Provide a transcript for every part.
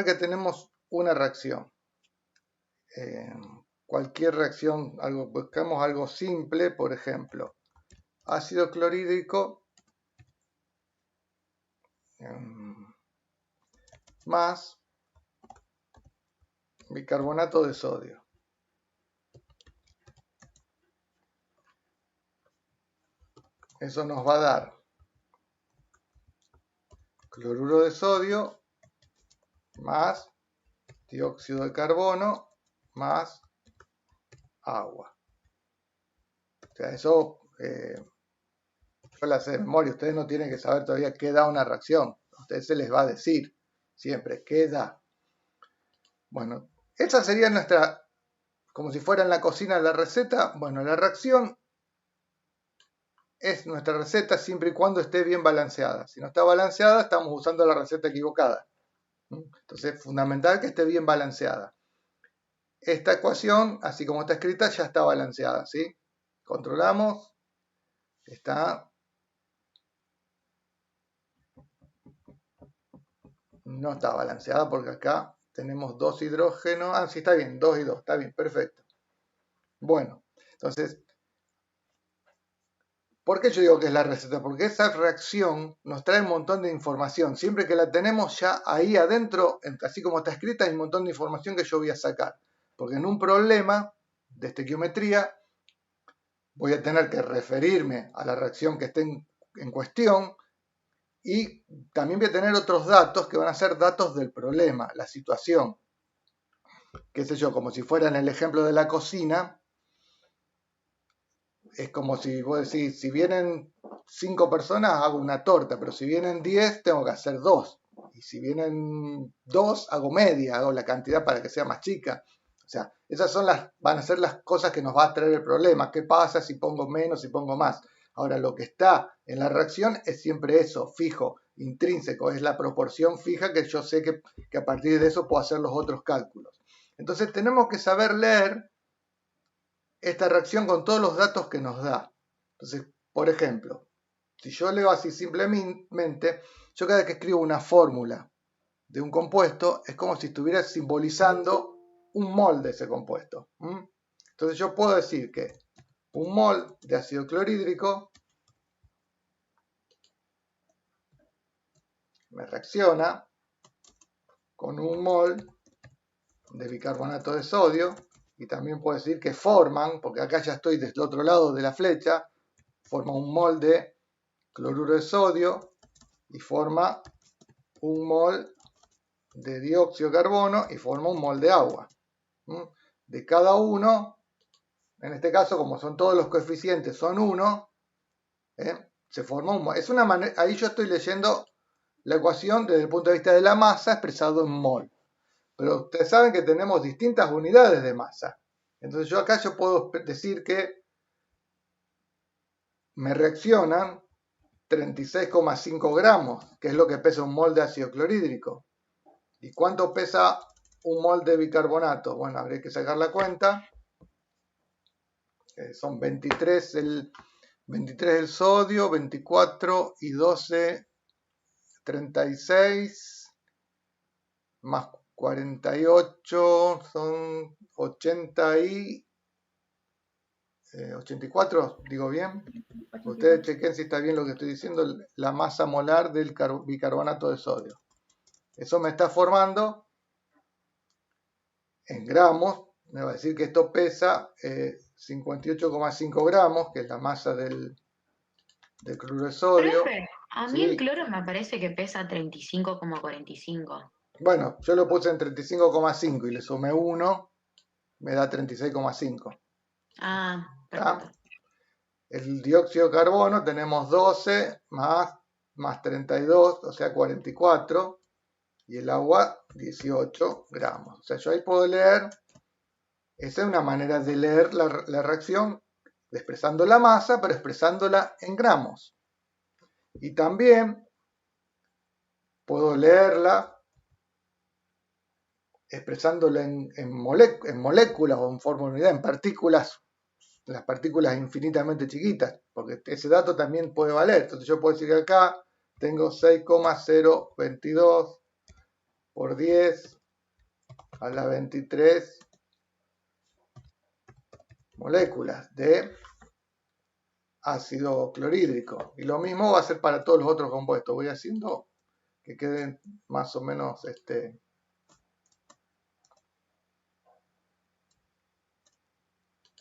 que tenemos una reacción. Cualquier reacción, buscamos algo simple, por ejemplo, ácido clorhídrico más bicarbonato de sodio. Eso nos va a dar cloruro de sodio más dióxido de carbono más agua. O sea, eso yo la sé de memoria. Ustedes no tienen que saber todavía qué da una reacción. A ustedes se les va a decir siempre qué da. Bueno, esa sería nuestra, como si fuera en la cocina la receta. Bueno, la reacción es nuestra receta siempre y cuando esté bien balanceada. Si no está balanceada, estamos usando la receta equivocada. Entonces es fundamental que esté bien balanceada. Esta ecuación, así como está escrita, ya está balanceada, ¿sí? Controlamos. No está balanceada porque acá tenemos dos hidrógenos. Ah, sí, está bien, 2 y 2, está bien, perfecto. Bueno, entonces, ¿por qué yo digo que es la receta? Porque esa reacción nos trae un montón de información. Siempre que la tenemos ya ahí adentro, así como está escrita, hay un montón de información que yo voy a sacar. Porque en un problema de estequiometría voy a tener que referirme a la reacción que esté en cuestión y también voy a tener otros datos que van a ser datos del problema, la situación. Qué sé yo, como si fuera en el ejemplo de la cocina, es como si vos decís, si vienen 5 personas hago una torta, pero si vienen 10 tengo que hacer 2. Y si vienen 2 hago media, hago la cantidad para que sea más chica. O sea, esas van a ser las cosas que nos va a traer el problema. ¿Qué pasa si pongo menos, si pongo más? Ahora, lo que está en la reacción es siempre eso, fijo, intrínseco, es la proporción fija que yo sé que a partir de eso puedo hacer los otros cálculos. Entonces tenemos que saber leer esta reacción con todos los datos que nos da. Entonces, por ejemplo, si yo leo así simplemente, yo cada vez que escribo una fórmula de un compuesto, es como si estuviera simbolizando un mol de ese compuesto. Entonces yo puedo decir que un mol de ácido clorhídrico me reacciona con un mol de bicarbonato de sodio, y también puedo decir que forman, porque acá ya estoy del otro lado de la flecha, forma un mol de cloruro de sodio y forma un mol de dióxido de carbono y forma un mol de agua. De cada uno, en este caso, como son todos los coeficientes, son 1, se forma un mol. Es una manera, ahí yo estoy leyendo la ecuación desde el punto de vista de la masa expresado en mol. Pero ustedes saben que tenemos distintas unidades de masa. Entonces yo puedo decir que me reaccionan 36,5 gramos, que es lo que pesa un mol de ácido clorhídrico. ¿Y cuánto pesa un mol de bicarbonato? Bueno, habría que sacar la cuenta. Son 23 el sodio, 24 y 12, 36, más 48, son 80 y 84, digo bien. Ustedes chequen si está bien lo que estoy diciendo, la masa molar del bicarbonato de sodio. Eso me está formando en gramos, me va a decir que esto pesa 58,5 gramos, que es la masa del cloruro de sodio. Profe, a mí el cloro me parece que pesa 35,45. Bueno, yo lo puse en 35,5 y le sumé 1, me da 36,5. Ah, ¿Tá? perfecto. El dióxido de carbono tenemos 12 más 32, o sea 44. Y el agua 18 gramos. O sea, yo ahí puedo leer, esa es una manera de leer la reacción, expresando la masa, pero expresándola en gramos. Y también puedo leerla expresándola en moléculas o en forma de unidad, en partículas, las partículas infinitamente chiquitas, porque ese dato también puede valer. Entonces yo puedo decir que acá tengo 6,022 por 10 a la 23 moléculas de ácido clorhídrico. Y lo mismo va a ser para todos los otros compuestos. Voy haciendo que queden más o menos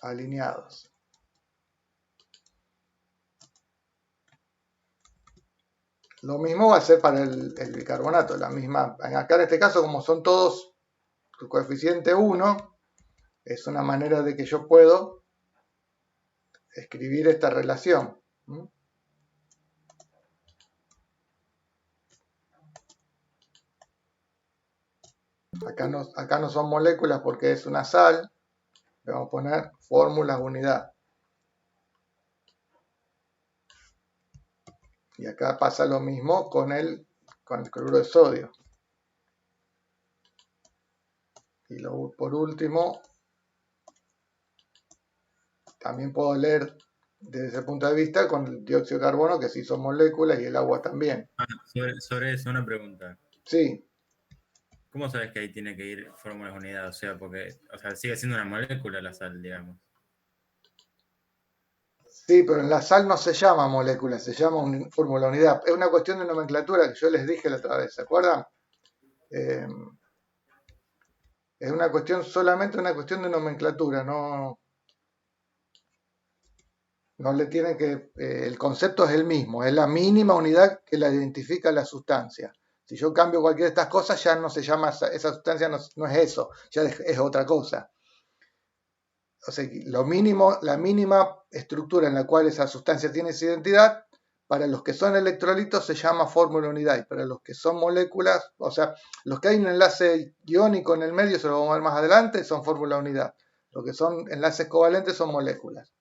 alineados. Lo mismo va a ser para el bicarbonato. La misma, acá en este caso, como son todos coeficiente 1, es una manera de que yo puedo escribir esta relación. Acá no son moléculas porque es una sal. Le vamos a poner fórmulas unidad. Y acá pasa lo mismo con el cloruro de sodio. Y por último, también puedo leer desde ese punto de vista con el dióxido de carbono, que sí son moléculas, y el agua también. Sobre eso, una pregunta. Sí. ¿Cómo sabes que ahí tiene que ir fórmulas unidad? O sea, porque sigue siendo una molécula la sal, digamos. Sí, pero en la sal no se llama molécula, se llama fórmula unidad. Es una cuestión de nomenclatura que yo les dije la otra vez, ¿se acuerdan? Es solamente una cuestión de nomenclatura, no le tiene que... el concepto es el mismo, es la mínima unidad que la identifica la sustancia. Si yo cambio cualquiera de estas cosas, ya no se llama, esa sustancia no es eso, ya es otra cosa. O sea, la mínima estructura en la cual esa sustancia tiene esa identidad, para los que son electrolitos se llama fórmula unidad, y para los que son moléculas, o sea, los que hay un enlace iónico en el medio, se lo vamos a ver más adelante, son fórmula unidad. Los que son enlaces covalentes son moléculas.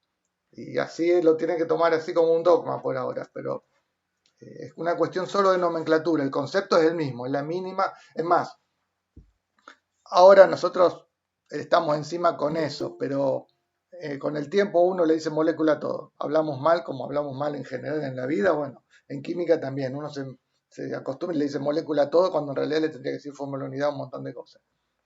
Y así lo tienen que tomar así como un dogma por ahora, pero es una cuestión solo de nomenclatura, el concepto es el mismo, es la mínima. Es más, ahora nosotros estamos encima con eso, pero con el tiempo uno le dice molécula a todo. Hablamos mal como hablamos mal en general en la vida, bueno, en química también, uno se acostumbra y le dice molécula a todo cuando en realidad le tendría que decir fórmula unidad a un montón de cosas.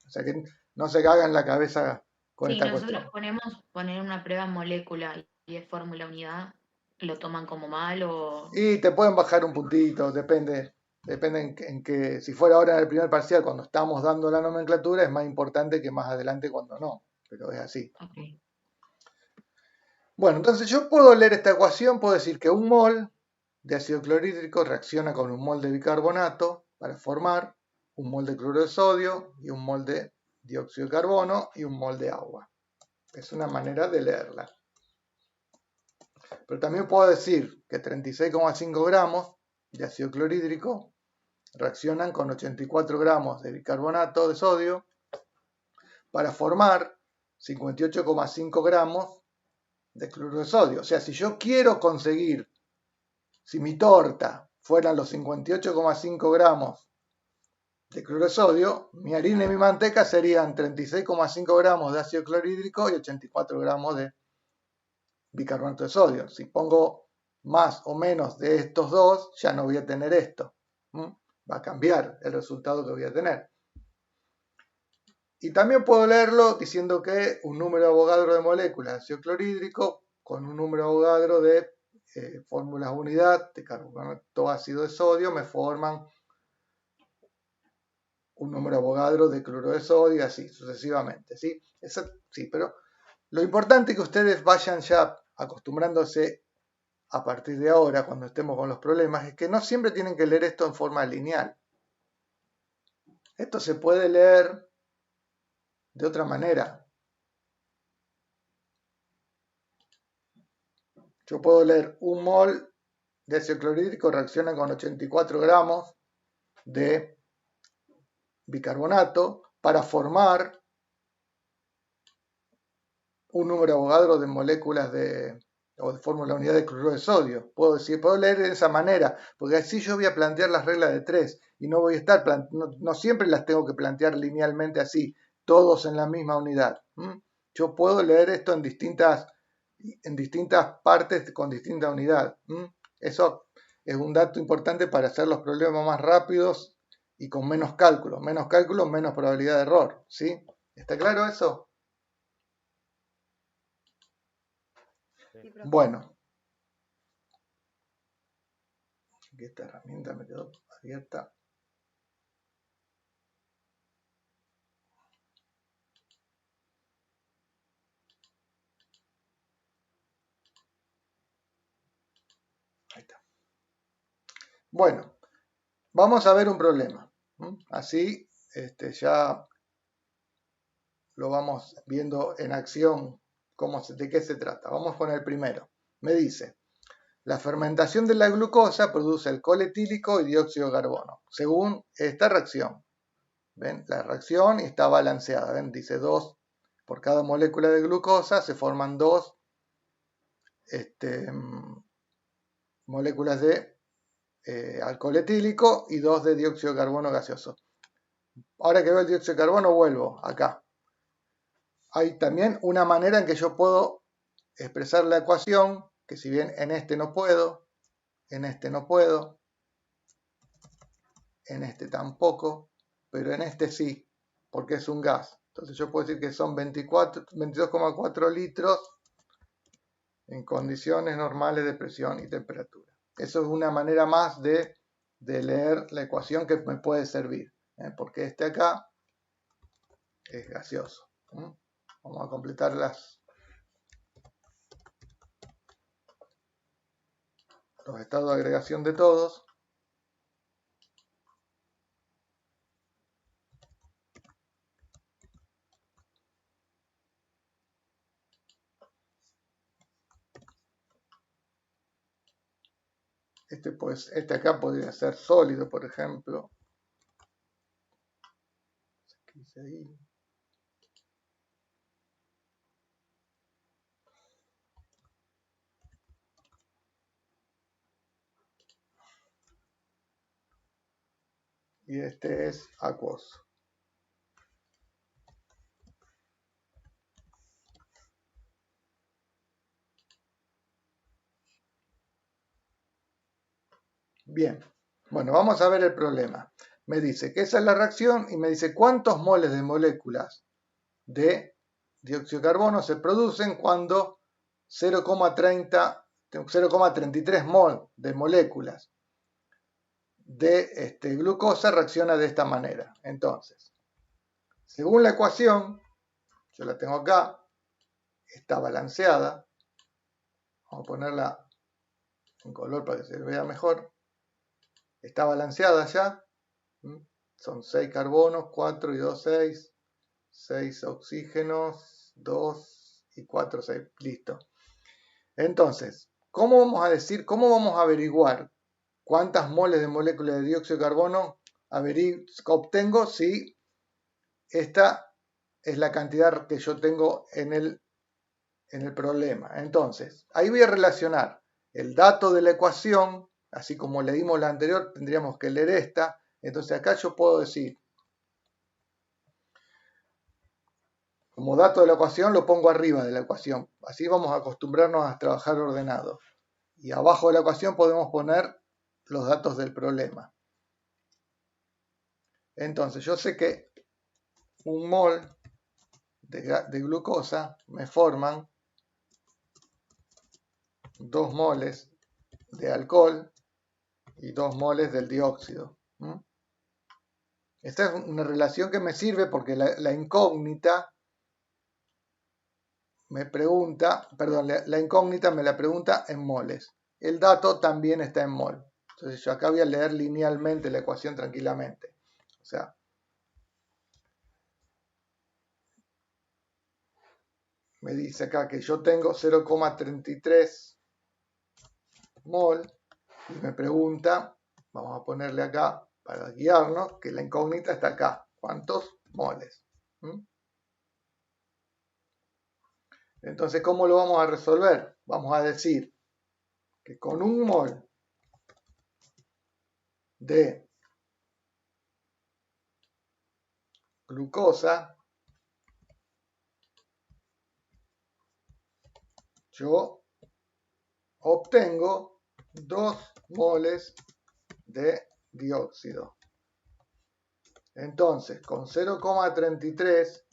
O sea que no se cagan la cabeza con esta cuestión. Nosotros poner una prueba en molécula y es fórmula unidad, ¿lo toman como mal o...? Y te pueden bajar un puntito, depende en que, si fuera ahora en el primer parcial, cuando estamos dando la nomenclatura, es más importante que más adelante cuando no, pero es así. Okay. Bueno, entonces yo puedo leer esta ecuación, puedo decir que un mol de ácido clorhídrico reacciona con un mol de bicarbonato para formar un mol de cloruro de sodio y un mol de dióxido de carbono y un mol de agua. Es una manera de leerla. Pero también puedo decir que 36,5 gramos de ácido clorhídrico reaccionan con 84 gramos de bicarbonato de sodio para formar 58,5 gramos de cloruro de sodio. O sea, si yo quiero conseguir, si mi torta fueran los 58,5 gramos de cloruro de sodio, mi harina y mi manteca serían 36,5 gramos de ácido clorhídrico y 84 gramos de bicarbonato de sodio. Si pongo más o menos de estos dos, ya no voy a tener esto. Va a cambiar el resultado que voy a tener. Y también puedo leerlo diciendo que un número de Avogadro de moléculas de ácido clorhídrico con un número de Avogadro de fórmulas unidad de carbonato ácido de sodio me forman un número de Avogadro de cloruro de sodio y así sucesivamente. ¿Sí? Sí, pero lo importante es que ustedes vayan ya acostumbrándose a partir de ahora, cuando estemos con los problemas, es que no siempre tienen que leer esto en forma lineal. Esto se puede leer de otra manera. Yo puedo leer un mol de ácido clorhídrico reacciona con 84 gramos de bicarbonato para formar un número de Avogadro de moléculas o de fórmula unidad de cloruro de sodio. Puedo leer de esa manera, porque así yo voy a plantear las reglas de 3 y no voy a estar, no siempre las tengo que plantear linealmente así, todos en la misma unidad. Yo puedo leer esto en distintas partes con distinta unidad. Eso es un dato importante para hacer los problemas más rápidos y con menos cálculos. Menos cálculos, menos probabilidad de error. ¿Sí? ¿Está claro eso? Sí, profe. Bueno. Aquí esta herramienta me quedó abierta. Ahí está. Bueno, vamos a ver un problema. Así ya lo vamos viendo en acción de qué se trata. Vamos con el primero. Me dice, la fermentación de la glucosa produce alcohol etílico y dióxido de carbono, según esta reacción. ¿Ven? La reacción está balanceada. ¿Ven? Dice 2 por cada molécula de glucosa, se forman 2 moléculas de alcohol etílico y 2 de dióxido de carbono gaseoso. Ahora que veo el dióxido de carbono, vuelvo acá. Hay también una manera en que yo puedo expresar la ecuación, que si bien en este no puedo, en este no puedo, en este tampoco, pero en este sí, porque es un gas. Entonces yo puedo decir que son 22,4 litros en condiciones normales de presión y temperatura. Eso es una manera más de leer la ecuación que me puede servir, porque este acá es gaseoso. Vamos a completar los estados de agregación de todos. Este acá podría ser sólido, por ejemplo. Y este es acuoso. Bien, bueno, vamos a ver el problema. Me dice que esa es la reacción y me dice cuántos moles de moléculas de dióxido de carbono se producen cuando 0,33 mol de moléculas de glucosa reacciona de esta manera. Entonces, según la ecuación, yo la tengo acá, está balanceada. Vamos a ponerla en color para que se vea mejor. Está balanceada ya. Son 6 carbonos, 4 y 2, 6. 6 oxígenos, 2 y 4, 6. Listo. Entonces, ¿cómo vamos a decir, cómo vamos a averiguar cuántas moles de molécula de dióxido de carbono obtengo si esta es la cantidad que yo tengo en el problema? Entonces, ahí voy a relacionar el dato de la ecuación, así como leímos la anterior, tendríamos que leer esta. Entonces acá yo puedo decir, como dato de la ecuación lo pongo arriba de la ecuación. Así vamos a acostumbrarnos a trabajar ordenado. Y abajo de la ecuación podemos poner los datos del problema. Entonces yo sé que un mol de glucosa me forman 2 moles de alcohol y 2 moles del dióxido. Esta es una relación que me sirve porque la incógnita me pregunta, perdón, la incógnita me la pregunta en moles. El dato también está en mol. Entonces yo acá voy a leer linealmente la ecuación tranquilamente. O sea, me dice acá que yo tengo 0,33 mol y me pregunta, vamos a ponerle acá para guiarnos, que la incógnita está acá. ¿Cuántos moles? Entonces, ¿cómo lo vamos a resolver? Vamos a decir que con un mol de glucosa, yo obtengo 2 moles de dióxido. Entonces, con 0,33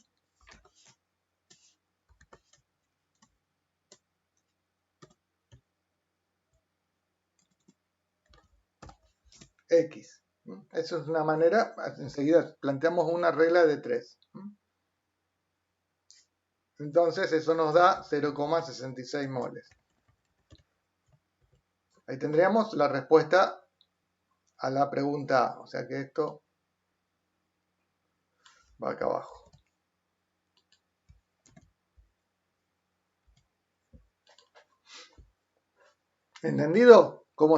X. Eso es una manera, enseguida planteamos una regla de 3. Entonces eso nos da 0,66 moles. Ahí tendríamos la respuesta a la pregunta A. O sea que esto va acá abajo. ¿Entendido? ¿Cómo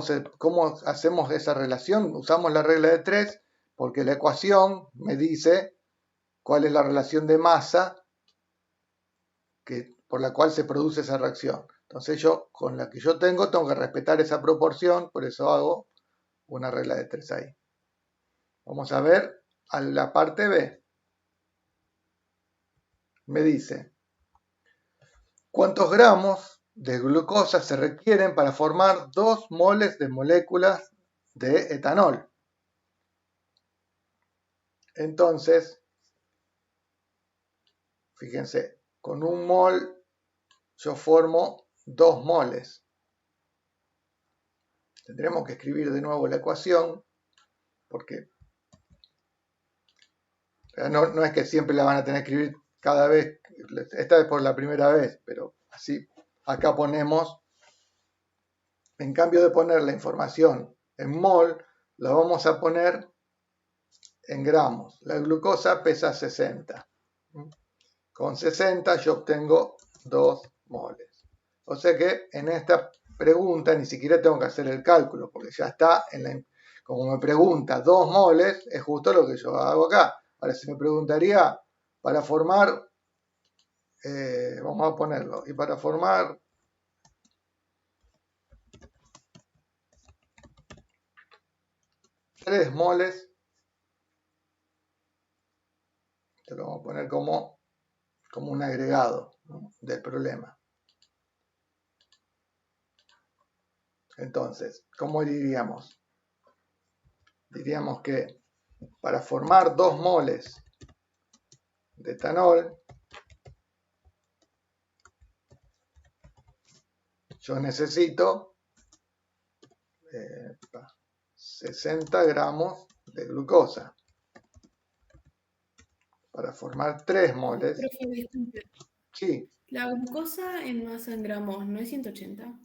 hacemos esa relación? Usamos la regla de 3 porque la ecuación me dice cuál es la relación de masa por la cual se produce esa reacción. Entonces yo, con la que yo tengo que respetar esa proporción, por eso hago una regla de 3 ahí. Vamos a ver a la parte B. Me dice, ¿cuántos gramos de glucosa se requieren para formar 2 moles de moléculas de etanol? Entonces, fíjense, con un mol yo formo 2 moles. Tendremos que escribir de nuevo la ecuación, porque no es que siempre la van a tener que escribir cada vez, esta vez por la primera vez, pero así acá ponemos, en cambio de poner la información en mol, la vamos a poner en gramos. La glucosa pesa 60. Con 60 yo obtengo 2 moles. O sea que en esta pregunta ni siquiera tengo que hacer el cálculo, porque ya está, como me pregunta 2 moles, es justo lo que yo hago acá. Ahora, si me preguntaría para formar, vamos a ponerlo, y para formar 3 moles, esto lo vamos a poner como un agregado, ¿no?, del problema. Entonces, ¿cómo diríamos? Diríamos que para formar 2 moles de etanol, yo necesito 60 gramos de glucosa. Para formar 3 moles. Profe, disculpe. Sí. La glucosa en masa en gramos, ¿no es 180?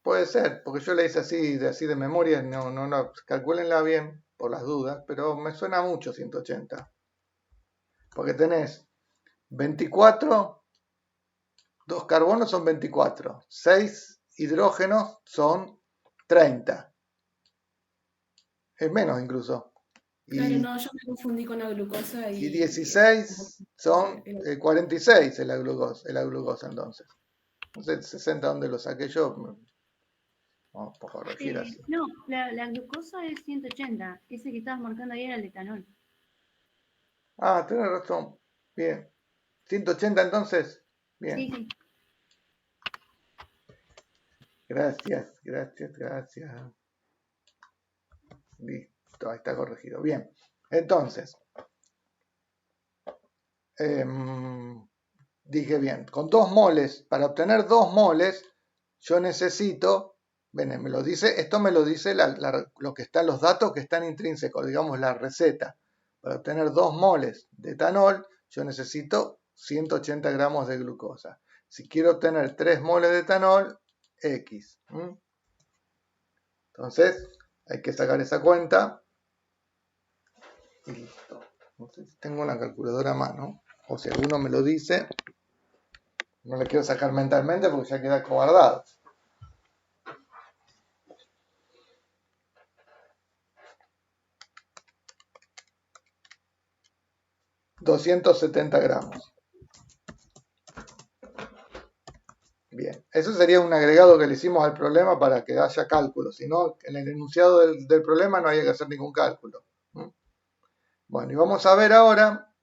Puede ser, porque yo la hice así de memoria, no, calcúlenla bien por las dudas, pero me suena mucho 180. Porque tenés 24, 2 carbonos son 24, 6 hidrógenos son 30. Es menos incluso. Claro, no, yo me confundí con la glucosa y 16 son 46 en la glucosa entonces. Entonces 60, ¿dónde lo saqué yo? Vamos por corregir así. No, la glucosa es 180. Ese que estabas marcando ahí era el etanol. Ah, tenés razón. Bien. 180 entonces. Bien. Sí, sí. Gracias. Listo, ahí está corregido. Bien. Entonces, dije bien, con 2 moles, para obtener 2 moles, yo necesito, ven, me lo dice, esto me lo dice lo que están, los datos que están intrínsecos, digamos la receta. Para obtener 2 moles de etanol, yo necesito 180 gramos de glucosa. Si quiero obtener 3 moles de etanol, X. Entonces, hay que sacar esa cuenta. Y listo. No sé si tengo una calculadora a mano, o si alguno me lo dice. No le quiero sacar mentalmente porque ya queda cobardado. $270 gramos. Bien, eso sería un agregado que le hicimos al problema para que haya cálculo. Si no, en el enunciado del problema no había que hacer ningún cálculo. Bueno, y vamos a ver ahora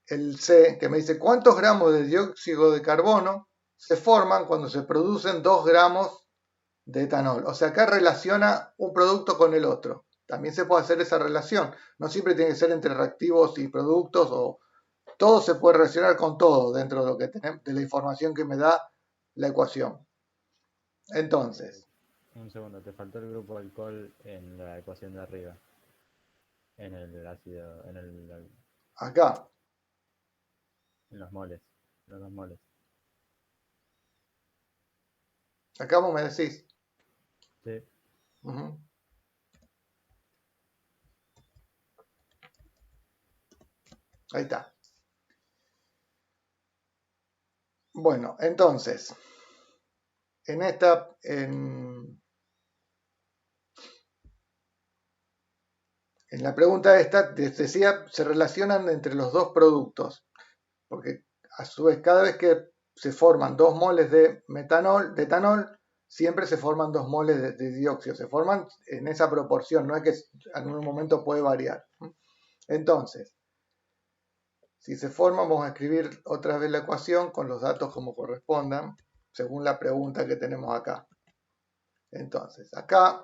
el C, que me dice cuántos gramos de dióxido de carbono se forman cuando se producen 2 gramos de etanol. O sea, acá relaciona un producto con el otro. También se puede hacer esa relación. No siempre tiene que ser entre reactivos y productos, o todo se puede relacionar con todo dentro de lo que tenemos, de la información que me da la ecuación. Entonces, Un segundo, te faltó el grupo alcohol en la ecuación de arriba. En el ácido, acá, en los moles. Los 2 moles. acá vos me decís. Sí. Ujú. Ahí está. Bueno, entonces, en la pregunta esta, decía, se relacionan entre los dos productos, porque a su vez, cada vez que se forman 2 moles de etanol, siempre se forman 2 moles de dióxido, se forman en esa proporción, no es que en un momento puede variar. Entonces, si se forman, vamos a escribir otra vez la ecuación con los datos como correspondan, según la pregunta que tenemos acá. Entonces, acá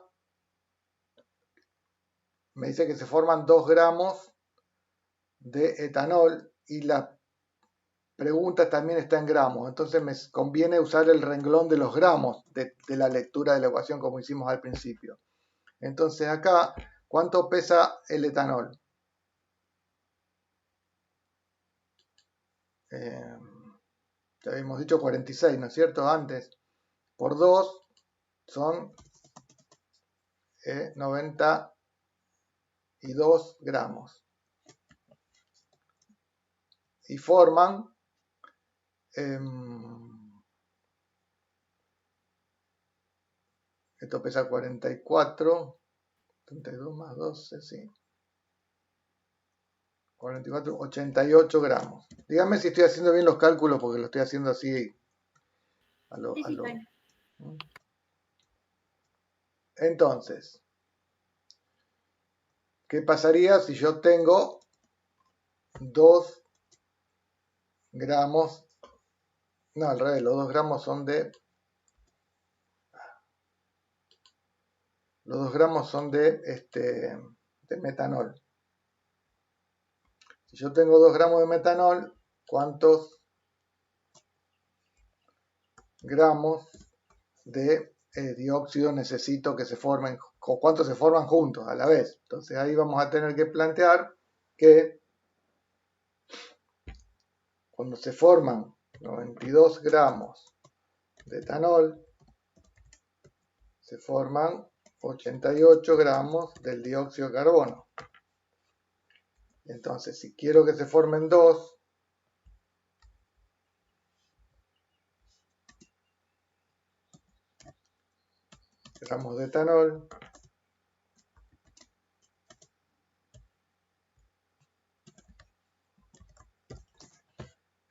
me dice que se forman 2 gramos de etanol y la pregunta también está en gramos. Entonces me conviene usar el renglón de los gramos de la lectura de la ecuación como hicimos al principio. Entonces acá, ¿cuánto pesa el etanol? Ya habíamos dicho 46, ¿no es cierto? Antes, por 2 son 92 gramos. Y forman esto pesa 44, 32 más 12, sí. 44, 88 gramos. Dígame si estoy haciendo bien los cálculos, porque lo estoy haciendo así a lo... Sí, sí, está bien. Entonces, ¿qué pasaría si yo tengo 2 gramos? No, al revés, los 2 gramos son de... Los 2 gramos son de metanol. Si yo tengo 2 gramos de metanol, ¿cuántos gramos de dióxido necesito que se formen? ¿O cuántos se forman juntos a la vez? Entonces ahí vamos a tener que plantear que cuando se forman 92 gramos de etanol, se forman 88 gramos del dióxido de carbono. Entonces, si quiero que se formen 2, gramos de etanol,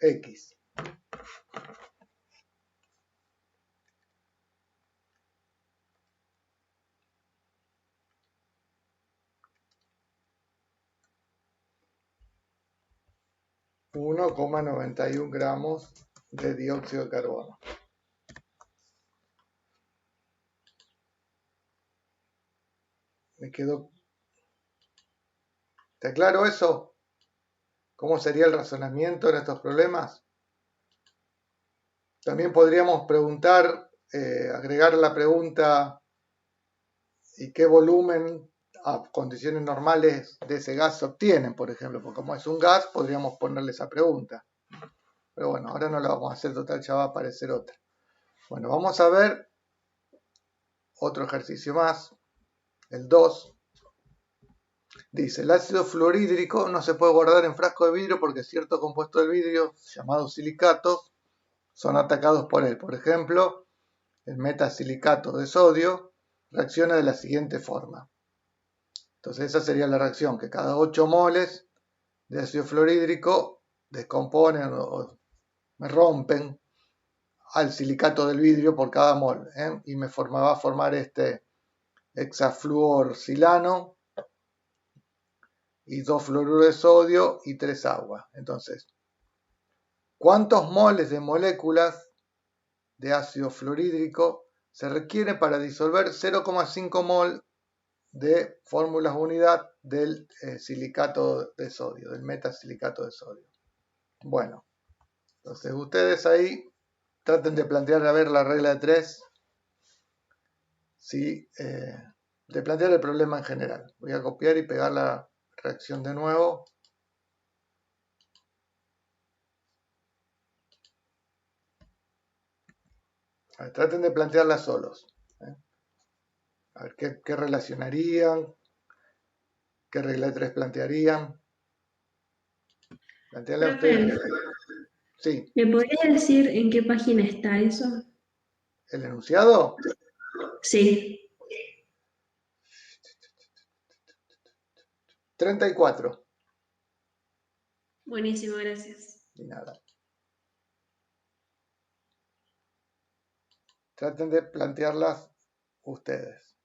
X. $1,91 gramos de dióxido de carbono. ¿Me quedó? ¿Está claro eso? ¿Cómo sería el razonamiento en estos problemas? También podríamos preguntar, agregar la pregunta, ¿y qué volumen a condiciones normales de ese gas se obtienen, por ejemplo? Porque como es un gas, podríamos ponerle esa pregunta. Pero bueno, ahora no la vamos a hacer, total, ya va a aparecer otra. Bueno, vamos a ver otro ejercicio más, el 2. Dice, el ácido fluorhídrico no se puede guardar en frasco de vidrio porque ciertos compuestos del vidrio, llamados silicatos, son atacados por él. Por ejemplo, el metasilicato de sodio reacciona de la siguiente forma. Entonces esa sería la reacción, que cada 8 moles de ácido fluorhídrico descomponen o me rompen al silicato del vidrio por cada mol, y me va a formar este hexafluorsilano y 2 fluoruro de sodio y 3 agua. Entonces, ¿cuántos moles de moléculas de ácido fluorhídrico se requiere para disolver 0,5 mol de fórmulas unidad del silicato de sodio, del metasilicato de sodio. Bueno, entonces ustedes ahí traten de plantear a ver la regla de 3, ¿sí? De plantear el problema en general. Voy a copiar y pegar la reacción de nuevo. A ver, traten de plantearla solos. A ver qué relacionarían, qué regla de 3 plantearían. Plantearla Profe, ustedes. Sí, ¿me podría decir en qué página está eso? el enunciado. Sí. 34. Buenísimo, gracias. Y nada. Traten de plantearlas ustedes.